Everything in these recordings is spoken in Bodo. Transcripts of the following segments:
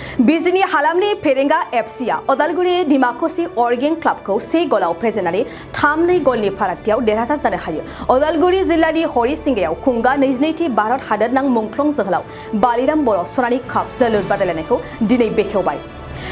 बिजनी हालामनि फेरेंगा एफसीआ अदालगुरि डिमाकुसि अर्गें क्लाबखौ 1 गलाव फेजेननानै 3-2 गलनि फारागथियाव देरहासार जानो हायो। अदालगुरि जिल्लानि हरिसिंगायाव खुंगा 22थि भारत हादोरनां मुंख्लं जोहोलाव बालिराम बर' सनानि काप जोलुर बादायलायनायखौ दिनै बेखेवबाय।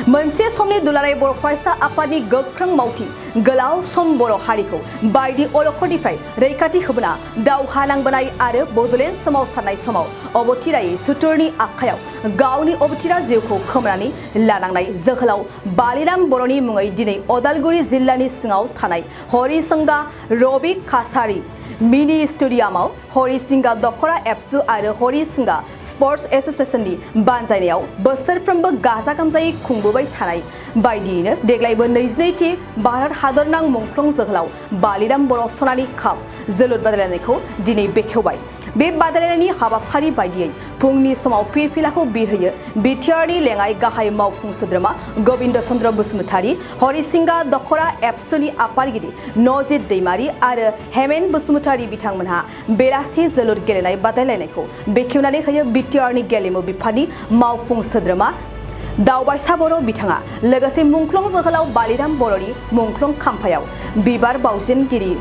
मोनसे समनि दुलाराय बर' फरायसा आफादनि गोख्रों मावथि गोलाव सम बर' हारिखौ बायदि अलखदनिफ्राय रैखाथि होबोना दावहा नांबोनाय आरो बड'लेण्ड सोमावसारनाय समाव अबथिरायै सुथुरनि आखायाव गावनि अबथिरा जिउखौ खोमानानै लानांनाय जोहोलाव बालिराम बर'नि मुङै दिनै अदालगुरि जिल्लानि सिङाव थानाय हरिसिंगा रबि काछारी मिनि स्टेडियामाव हरिसिंगा दखरा एबसु आरो हरिसिंगा स्पर्ट्स एसोसिएशननि बानजायनायाव बोसोरफ्रोमबो गाजा गोमजायै खुंबोबाय थानाय बायदियैनो देग्लायबो 22थि भारत हादरनां मुंख्लं जोहोलाव बालिराम बर' सनानि काप जोलुर बादायलायनायखौ दिनै बेखेवबाय। बे बादायलायनायनि हाबाफारि बायदियै फुंनि समाव फिरफिलाखौ बिरहोयो बिटिआरनि लेङाइ गाहाय मावफुं सोद्रोमा गबिन्द चन्द्र बसुमतारी, हरिसिंगा दखरा एबसुनि आफादगिरि नजित दैमारी आरो हेमेन बसुमतारी बिथांमोनहा बेलासि जोलुर गेलेनाय बादायलायनायखौ बेखेवनानै होयो बिटिआरनि गेलेमु बिफाननि मावफुं सोद्रोमा दावबायसा बर' बिथाङा लोगोसे मुंख्लं जोहोलाव बालिराम बर'नि मुंख्लं खाम्फायाव बिबार बावजेनगिरि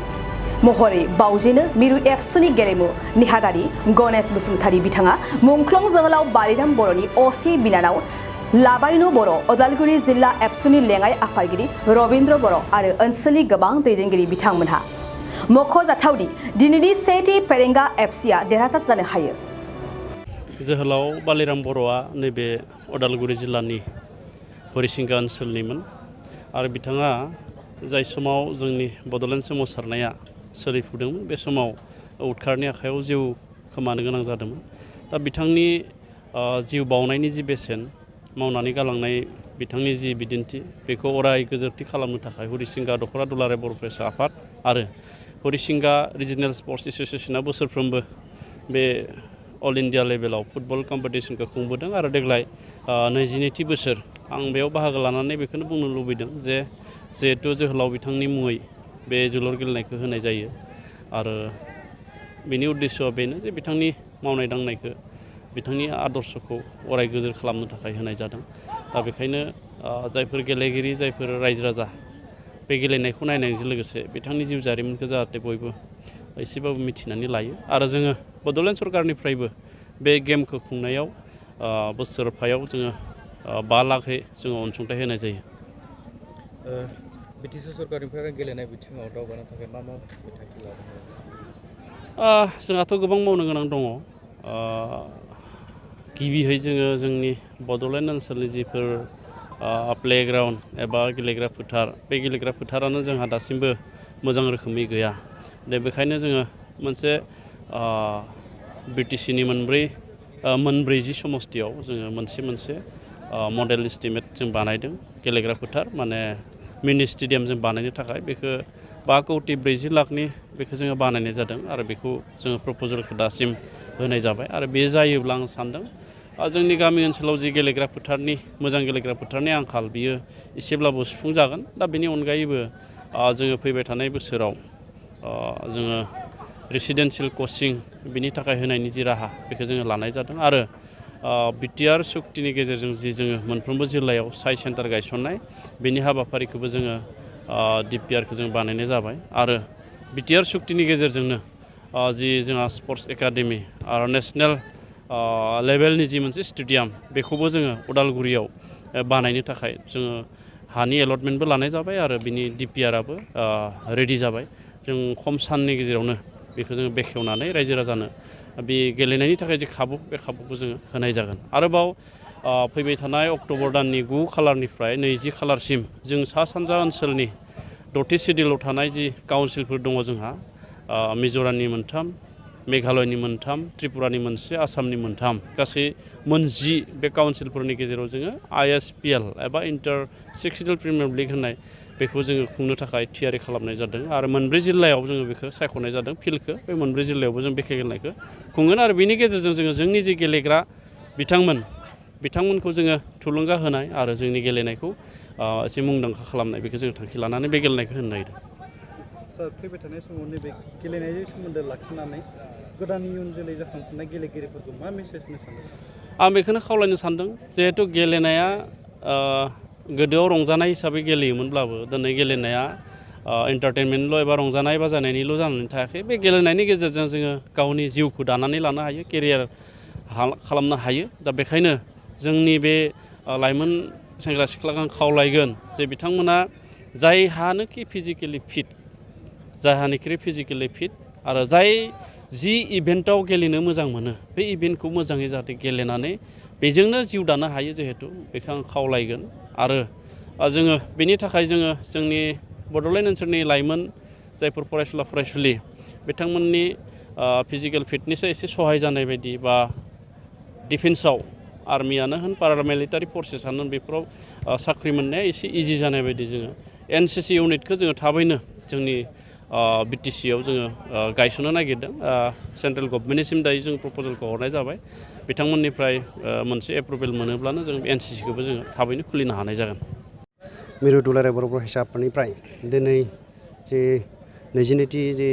महरै बावजेनो मिरु एबसुनि गेलेमु नेहादारि गणेश बसुमतारी बिथाङा मुंख्लं जोहोलाव बालिराम बर'नि असे बिनानाव लाबायनु बर' अदालगुरि जिल्ला एबसुनि लेङाइ आफादगिरि रबिन्द्र बर' आरो ओनसोलनि गोबां दैदेनगिरि बिथांमोनहा मख'जाथावदि दिनैनि 1थि फेरेंगा एफसीआ देरहासार जानो हायो। जोहोलाव बालिराम बर'आ नैबे अदालगुरि जिल्लानि हरिसिंगा ओनसोलनिमोन आरो बिथाङा जाय समाव जोंनि बड'लेण्ड सोमावसारनाया सोलिफुदोंमोन बे समाव उदखारनि आखायाव जिउ खोमानो गोनां जादोंमोन। दा बिथांनि जिउ बावनायनि जि बेसेन मावनानै गालांनाय बिथांनि जि बिदिन्थि बेखौ अराय गोजोरथि खालामनो थाखाय हरिसिंगा दखरा दुलाराय बर' फरायसा आफाद आरो हरिसिंगा रिजिनेल स्पर्ट्स एसोसिएशना बोसोरफ्रोमबो बे अल इन्डिया लेभेलाव फुटबल कम्पिटिशनखौ खुंबोदों आरो देग्लाय 22थि बोसोर आं बेयाव बाहागो लानानै बेखौनो बुंनो लुबैदों जे जिहेथु जोहोलाव बिथांनि मुङै बे जोलुर गेलेनायखौ होनाय जायो आरो बेनि उद्देশ্যआ बेनो जे बिथांनि मावनाय दांनायखौ बिथांनि आदर्शखौ अराय गोजोर खालामनो थाखाय होनाय जादों। दा बेखायनो जायफोर गेलेगिरि जायफोर रायजो राजा बे गेलेनायखौ नायनायजों लोगोसे बिथांनि जिउ जारिमिनखौ जाहाथे बयबो एसेबाबो मिथिनानै लायो आरो जोङो बड'लेण्ड सरकारनिफ्रायबो बे गेमखौ खुंनायाव बोसोरफायाव जोङो 5 लाखै जोङो अनसुंथाइ होनाय जायो। बिटिसि सरकारनिफ्राय गेलेनाय बिथिङाव दावगानो थाखाय मा बिथांखि लादों? जोंहाथ' गोबां मावनो गोनां दङ। गिबियै जोङो जोंनि बड'लेण्ड ओनसोलनि जिफोर प्लेग्राउन्ड एबा गेलेग्रा फोथार बे गेलेग्रा फोथारानो जोंहा दासिमबो मोजां रोखोमै गैया। दा बेखायनो जोङो मोनसे बिटिसिनि मोनब्रैजि समस्तियाव जोङो मोनसे मडेल एस्टिमेट जों बानायदों गेलेग्रा फोथार माने मिनि स्टेडियाम जों बानायनो थाखाय बेखौ 5,40,00,000,000 बेखौ जोङो बानायनाय जादों आरो बेखौ जोङो प्रप'जेलखौ दासिम होनाय जाबाय आरो बे जायोब्ला आं सान्दों जोंनि गामि ओनसोलाव जि गेलेग्रा फोथारनि मोजां गेलेग्रा फोथारनि आंखाल बियो एसेब्लाबो सुफुंजागोन। दा बेनि अनगायैबो जोङो फैबाय थानाय बोसोराव जोङो रेसिडेन्सियेल कचिं बिनि थाखाय होनायनि जि राहा बेखौ जोङो लानाय जादों आरो बिटिआर सुक्तिनि गेजेरजों जि जोङो मोनफ्रोमबो जिल्लायाव साइ सेन्टार गायसननाय बेनि हाबाफारिखौबो जोङो डिपिआरखौ जों बानायनाय जाबाय आरो बिटिआर सुक्तिनि गेजेरजोंनो जि जोंहा स्पर्ट्स एकाडेमि आरो नेसनेल लेभेलनि जि मोनसे स्टेडियाम बेखौबो जोङो उदालगुरियाव बानायनो थाखाय जोङो हानि एलटमेन्टबो लानाय जाबाय आरो बिनि डिपिआराबो रेडि जाबाय। जों खम साननि गेजेरावनो बेखौ जोङो बेखेवनानै रायजो राजानो बे गेलेनायनि थाखाय जि खाबु बे खाबुखौ जोङो होनाय जागोन। आरोबाव फैबाय थानाय अक्ट'बर दाननि 9 खालारनिफ्राय 20 खालारसिम जों सा सानजा ओनसोलनि 6थि सिडिउलाव थानाय जि काउन्सिलफोर दङ जोंहा मिज'रामनि 3, मेघालयनि 3, त्रिपुरानि 1, आसामनि 3 गासै 10 बे काउन्सिलफोरनि गेजेराव जोङो ISPL एबा इन्टार सेक्सनेल प्रिमियार लिग होननाय बेखौ जोङो खुंनो थाखाय थियारि खालामनाय जादों आरो 4 जिल्लायाव जोङो बेखौ सायख'नाय जादों फिल्डखौ बे 4 जिल्लायावबो जों बे गेलेनायखौ खुंगोन आरो बेनि गेजेरजों जोंनि जि गेलेग्रा बिथांमोनखौ जोङो थुलुंगा होनाय आरो जोंनि गेलेनायखौ एसे मुंदांखा खालामनाय बेखौ जोङो थांखि लानानै बे गेलेनायखौ होनो नागिरदों। सार फैबाय थानाय समाव नैबे गेलेनायजों सोमोन्दो लाखिनानै गोदान इयुन जोलै जाखांफुनाय गेलेगिरिफोरखौ मा मेसेज होनो सानो? आं बेखौनो खावलायनो सानदों जिहेथु गेलेनाया गोदोआव रंजानाय हिसाबै गेलेयोमोनब्लाबो दिनै गेलेनाया एन्टारटेनमेन्टल' एबा रंजानाय बाजानायनिल' जानानै थायाखै बे गेलेनायनि गेजेरजों जोङो गावनि जिउखौ दानानै लानो हायो केरियार खालामनो हायो दा बेखायनो जोंनि बे लाइमोन सेंग्रा सिख्लाखौ आं खावलायगोन जे बिथांमोना जायहानोखि फिजिकेलि फिट आरो जाय जि इभेन्टआव गेलेनो मोजां मोनो बे इभेन्टखौ मोजाङै जाहाथे गेलेनानै बेजोंनो जिउ दानो हायो जिहेथु बेखौ आं खावलायगोन आरो जोङो बेनि थाखाय जोङो जोंनि बड'लेण्ड ओनसोलनि लाइमोन जायफोर फरायसुला फरायसुलि बिथांमोननि फिजिकेल फिटनेसा एसे सहाय जानाय बायदि बा डिफेन्सआव आर्मियानो होन पारामिलिटारि फर्सेसानो होन बेफोराव साख्रि मोननाया एसे इजि जानाय बायदि जोङो NCC इउनिटखौ जोङो थाबैनो जोंनि BTCआव जोङो गायसननो नागिरदों सेन्ट्रेल गभर्नमेन्टनिसिम दायो जों प्रप'जालखौ हरनाय जाबाय बिथांमोननिफ्राय मोनसे एप्रुभेल मोनोब्लानो जों NCCखौबो जोङो थाबैनो खुलिनो हानाय जागोन। मिरु दुलाराय बर' फरायसा आफादनिफ्राय दिनै जे 22थि जे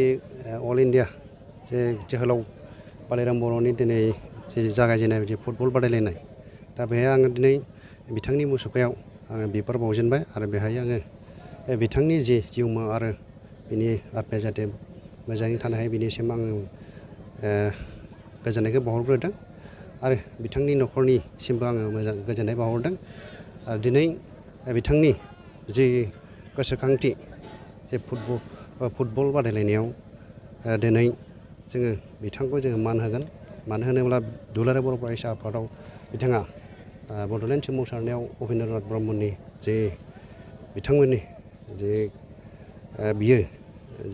अल इन्डिया जे जोहोलाव बालाइराम बर'नि दिनै जे जागायजेननाय जे फुटबल बादायलायनाय दा बेहाय आङो दिनै बिथांनि मुसुखायाव आङो बिबार बावजेनबाय आरो बेहाय आङो बिथांनि जे जिउमा आरो बिनि आत्माया जाहाथे मोजाङै थानो हायो बिनिसिम आङो गोजोननायखौ बावहरग्रोदों आरो बिथांनि न'खरनिसिमबो आङो मोजां गोजोननाय बावहरदों आरो दिनै बिथांनि जि गोसोखांथि जे फुटबल बादायलायनायाव दिनै जोङो बिथांखौ जोङो मान होगोन मानो होनोब्ला दुलाराय बर' फरायसा आफादाव बिथाङा बड'लेण्ड सोमावसारनायाव उपेन्द्रनाथ ब्रह्मनि जे बिथांमोननि जे बियो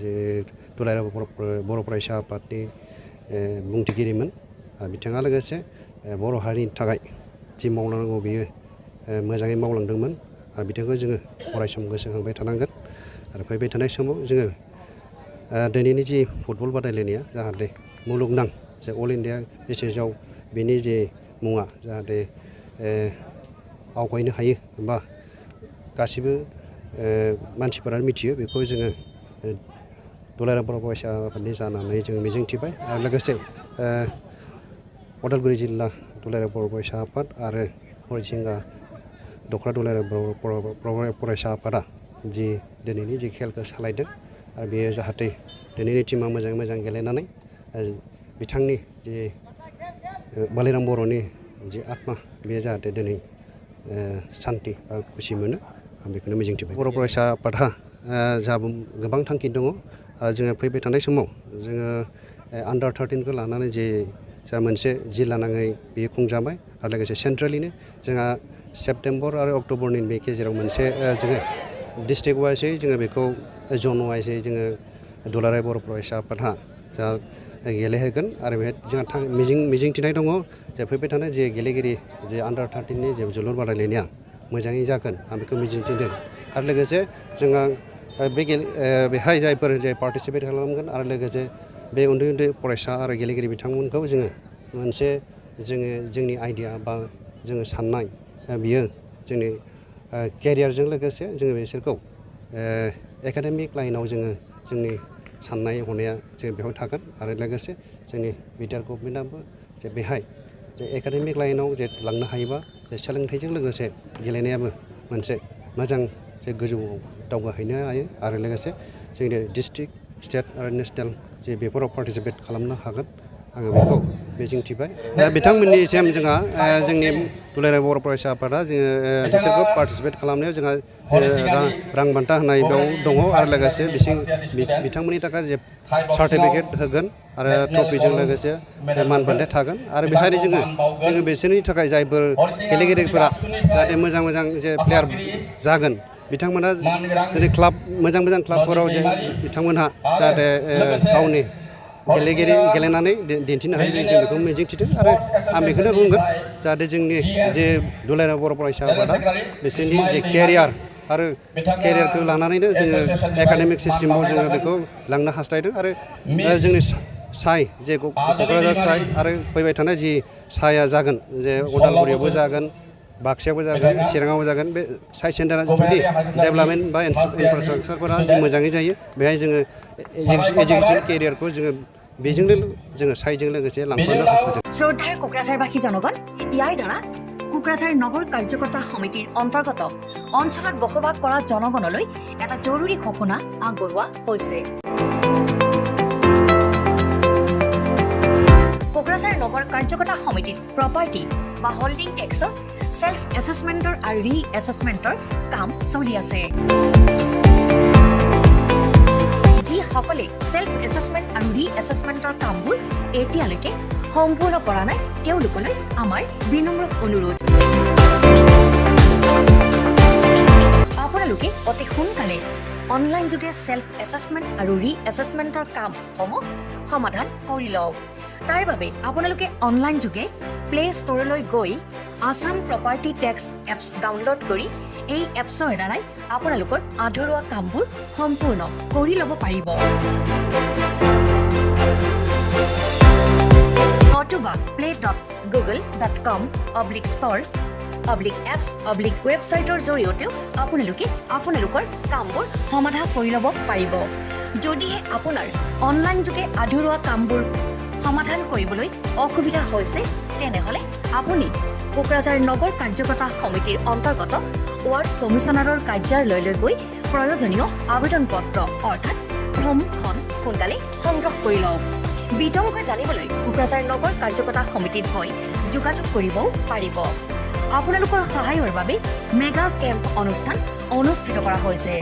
जे दुलाराय बर' फरायसा आफादनि बुंथिगिरिमोन आरो बिथाङा लोगोसे बर' हारिनि थाखाय जि मावलांनांगौ बियो मोजाङै मावलांदोंमोन आरो बिथांखौ जोङो अरायसम गोसोखांबाय थानांगोन आरो फैबाय थानाय समाव जोङो दिनैनि जि फुटबल बादायलायनाया जाहाथे मुलुगनां जे अल इन्डिया बेसिसाव बेनि जे मुङा जाहाथे आवगायनो हायो बा गासिबो मानसिफोरा मिथियो बेखौ जोङो दुलाराय बर' फरायसा आफादनि जानानै जोङो मिजिंथिबाय आरो लोगोसे उदालगुरि जिल्ला दुलाराय बर' फरायसा आफाद आरो हरिसिंगा दख'रा दुलाराय बर' फरायसा आफादा जि दिनैनि जि खेलखौ सालायदों आरो बेयो जाहाथे दिनैनि टिमा मोजाङै मोजां गेलेनानै बिथांनि जि बालाइराम बर'नि जि आत्मा बेयो जाहाथे दिनै सान्ति बा खुसि मोनो आं बेखौनो मिजिंथिबाय। बर' फरायसा आफादहा जोंहा गोबां थांखि दङ आरो जोङो फैबाय थानाय समाव जोङो आन्डार 13खौ लानानै जे जा मोनसे जिल्ला नाङै बेयो खुंजाबाय आरो लोगोसे सेन्ट्रेलिनो जोंहा सेप्तेम्बर आरो अक्ट'बरनि बे गेजेराव मोनसे जोङो डिस्ट्रिक्ट वाइजै जोङो बेखौ जन वाइजै जोङो दुलाराय बर' फरायसा आफादहा जा गेलेहोगोन आरो बेहाय जोंहा मिजिंथिनाय दङ जे फैबाय थानाय जे गेलेगिरि जे आन्डार 13नि जे जोलुर बादायलायनाया मोजाङै जागोन आं बेखौ मिजिंथिदों आरो लोगोसे जोंहा बेहाय जायफोर जे पार्टिसिपेट खालामगोन आरो लोगोसे बे उन्दै उन्दै फरायसा आरो गेलेगिरि बिथांमोनखौ जोङो मोनसे जोंनि आइडिया बा जोङो साननाय बियो जोंनि केरियारजों लोगोसे जोङो बिसोरखौ एकाडेमिक लाइनाव जोङो जोंनि साननाय हनाया जों बेयाव थागोन आरो लोगोसे जोंनि बिटिआर गभर्नमेन्टआबो जे बेहाय जे एकाडेमिक लाइनाव जे लांनो हायोबा जे सोलोंथाइजों लोगोसे गेलेनायाबो मोनसे मोजां जे गोजौआव दावगाहैनो हायो आरो लोगोसे जोंनि डिस्ट्रिक्ट स्टेट आरो नेसनेल जे बेफोराव पार्टिसिपेट खालामनो हागोन आङो बेखौ मिजिंथिबाय बिथांमोननिसिम जोंहा जोंनि दुलाराय बर' फरायसा आफादा जोङो बिसोरखौ पार्टिसिपेट खालामनायाव जोंहा रां बान्था होनाय बेयाव दङ आरो लोगोसे बिथांमोननि थाखाय जे सार्टिफिकेट होगोन आरो ट्रफिजों लोगोसे मान बान्था थागोन आरो बेहायनो जोङो बिसोरनि थाखाय जायफोर गेलेगिरिफोरा जाहाथे मोजां जे प्लेयार जागोन बिथांमोना जेरै मोजां क्लाबफोराव जे बिथांमोनहा जाहाथे गावनि गेलेनानै दिन्थिनो हायो जों बेखौ मिजिंथिदों आरो आं बेखौनो बुंगोन जाहाथे जोंनि जे दुलाराय बर' फरायसा आफादा बिसोरनि जे केरियारखौ लानानैनो जोङो एकाडेमिक सिस्टेमाव जोङो बेखौ लांनो हास्थायदों आरो जोंनि जे क'क्राझार साइ आरो फैबाय थानाय जि साइआ जागोन जे उदालगुरियावबो जागोन बाक्सायावबो जागोन चिराङावबो जागोन बे साइन्स सेन्टारा जुदि डेभेलपमेन्ट बा इनफ्रास्ट्राक्चारफोरा मोजाङै जायो बेहाय जोङो एजुकेसन केरियारखौ जोङो बेजोंनो जोङो साइजों लोगोसे लांफानो हास्थायदों শ্ৰদ্ধাৰ কোকৰাঝাৰবাসী জনগণ ইয়াৰ দ্বাৰা কোকৰাঝাৰ নগৰ কাৰ্যকৰ্তা সমিতিৰ অন্তৰ্গত অঞ্চলত বসবাস কৰা জনগণলৈ এটা জৰুৰী ঘোষণা আগবঢ়োৱা হৈছে কোকৰাঝাৰ নগৰ কাৰ্যকৰ্তা সমিতিৰ প্ৰপাৰ্টি বা হোল্ডিং টেক্সৰ সেল্ফ এছেছমেণ্টৰ আৰু ৰি এছেছমেণ্টৰ কাম চলি আছে যিসকলে সেল্ফ এছেছমেণ্ট আৰু ৰি এছেছমেণ্টৰ কামবোৰ এতিয়ালৈকে সম্পূৰ্ণ কৰা নাই তেওঁলোকলৈ আমাৰ বিনম্ৰ অনুৰোধ আপোনালোকে অতি সোনকালে অনলাইন যোগে সেল্ফ এছেছমেণ্ট আৰু ৰি এছেছমেণ্টৰ কামসমূহ সমাধান কৰি লওক তাৰ বাবে আপোনালোকে অনলাইন যোগে প্লে ষ্ট'ৰলৈ গৈ Assam property tax apps download কৰি এই এপছৰ দ্বাৰাই আপোনালোকৰ আধৰুৱা কামবোৰ সম্পূৰ্ণ কৰি ল'ব পাৰিব নতুবা play.google.com/store/apps/ৱেবছাইটৰ জৰিয়তেও আপোনালোকে আপোনালোকৰ কামবোৰ সমাধান কৰি ল'ব পাৰিব যদিহে আপোনাৰ অনলাইন যোগে আধৰুৱা কামবোৰ সমাধান কৰিবলৈ অসুবিধা হৈছে তেনেহ'লে আপুনি কোকৰাঝাৰ নগৰ কাৰ্যকৰ্তা সমিতিৰ অন্তৰ্গত ৱাৰ্ড কমিছনাৰৰ কাৰ্যালয়লৈ গৈ প্ৰয়োজনীয় আবেদন পত্ৰ অৰ্থাৎ ফৰ্মখন সোনকালে সংগ্ৰহ কৰি লওক বিতংকৈ জানিবলৈ কোকৰাঝাৰ নগৰ কাৰ্যকৰ্তা সমিতিত হৈ যোগাযোগ কৰিবও পাৰিব আপোনালোকৰ সহায়ৰ বাবে মেগা কেম্প অনুষ্ঠান অনুষ্ঠিত কৰা হৈছে